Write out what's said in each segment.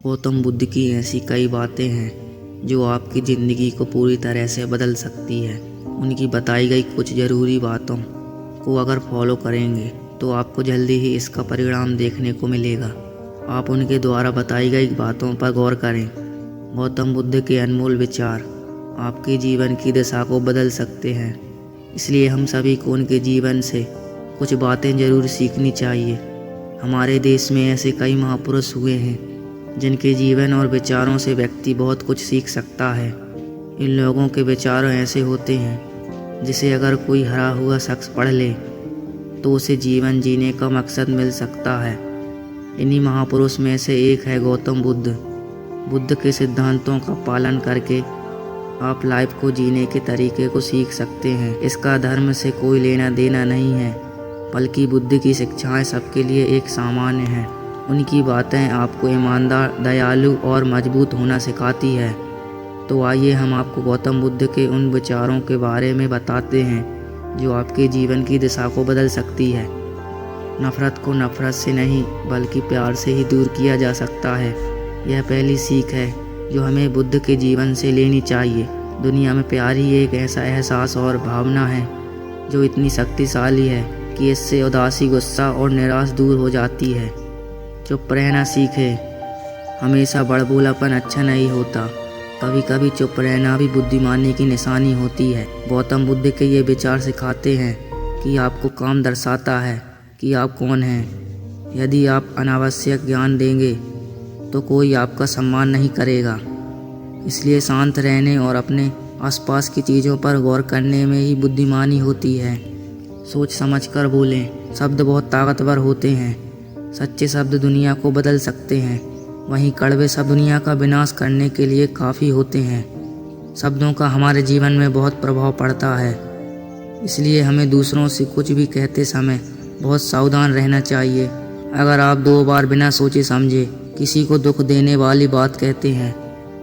गौतम बुद्ध की ऐसी कई बातें हैं जो आपकी ज़िंदगी को पूरी तरह से बदल सकती है। उनकी बताई गई कुछ ज़रूरी बातों को अगर फॉलो करेंगे तो आपको जल्दी ही इसका परिणाम देखने को मिलेगा। आप उनके द्वारा बताई गई बातों पर गौर करें। गौतम बुद्ध के अनमोल विचार आपके जीवन की दिशा को बदल सकते हैं, इसलिए हम सभी को उनके जीवन से कुछ बातें ज़रूर सीखनी चाहिए। हमारे देश में ऐसे कई महापुरुष हुए हैं जिनके जीवन और विचारों से व्यक्ति बहुत कुछ सीख सकता है। इन लोगों के विचार ऐसे होते हैं जिसे अगर कोई हरा हुआ शख्स पढ़ ले तो उसे जीवन जीने का मकसद मिल सकता है। इन्हीं महापुरुष में से एक है गौतम बुद्ध। बुद्ध के सिद्धांतों का पालन करके आप लाइफ को जीने के तरीके को सीख सकते हैं। इसका धर्म से कोई लेना देना नहीं है, बल्कि बुद्ध की शिक्षाएं सबके लिए एक सामान्य हैं। उनकी बातें आपको ईमानदार, दयालु और मजबूत होना सिखाती है। तो आइए हम आपको गौतम बुद्ध के उन विचारों के बारे में बताते हैं जो आपके जीवन की दिशा को बदल सकती है। नफ़रत को नफ़रत से नहीं बल्कि प्यार से ही दूर किया जा सकता है। यह पहली सीख है जो हमें बुद्ध के जीवन से लेनी चाहिए। दुनिया में प्यार ही एक ऐसा एहसास और भावना है जो इतनी शक्तिशाली है कि इससे उदासी, गुस्सा और निराश दूर हो जाती है। चुप रहना सीखे। हमेशा बड़बोलापन अच्छा नहीं होता, कभी कभी चुप रहना भी बुद्धिमानी की निशानी होती है। गौतम बुद्ध के ये विचार सिखाते हैं कि आपको काम दर्शाता है कि आप कौन हैं। यदि आप अनावश्यक ज्ञान देंगे तो कोई आपका सम्मान नहीं करेगा। इसलिए शांत रहने और अपने आसपास की चीज़ों पर गौर करने में ही बुद्धिमानी होती है। सोच समझकर बोलें। शब्द बहुत ताकतवर होते हैं। सच्चे शब्द दुनिया को बदल सकते हैं, वहीं कड़वे शब्द दुनिया का विनाश करने के लिए काफ़ी होते हैं। शब्दों का हमारे जीवन में बहुत प्रभाव पड़ता है, इसलिए हमें दूसरों से कुछ भी कहते समय बहुत सावधान रहना चाहिए। अगर आप 2 बार बिना सोचे समझे किसी को दुख देने वाली बात कहते हैं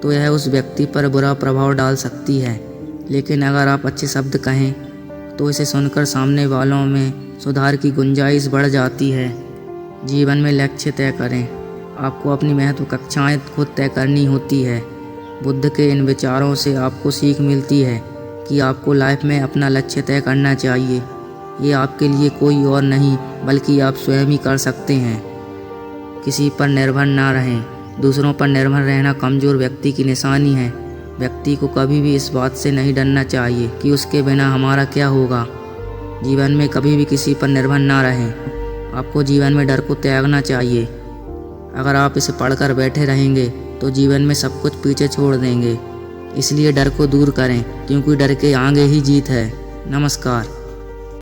तो यह उस व्यक्ति पर बुरा प्रभाव डाल सकती है, लेकिन अगर आप अच्छे शब्द कहें तो इसे सुनकर सामने वालों में सुधार की गुंजाइश बढ़ जाती है। जीवन में लक्ष्य तय करें। आपको अपनी महत्वाकांक्षाएं खुद तय करनी होती है। बुद्ध के इन विचारों से आपको सीख मिलती है कि आपको लाइफ में अपना लक्ष्य तय करना चाहिए। ये आपके लिए कोई और नहीं बल्कि आप स्वयं ही कर सकते हैं। किसी पर निर्भर ना रहें। दूसरों पर निर्भर रहना कमज़ोर व्यक्ति की निशानी है। व्यक्ति को कभी भी इस बात से नहीं डरना चाहिए कि उसके बिना हमारा क्या होगा। जीवन में कभी भी किसी पर निर्भर ना रहें। आपको जीवन में डर को त्यागना चाहिए। अगर आप इसे पढ़कर बैठे रहेंगे तो जीवन में सब कुछ पीछे छोड़ देंगे। इसलिए डर को दूर करें, क्योंकि डर के आगे ही जीत है। नमस्कार।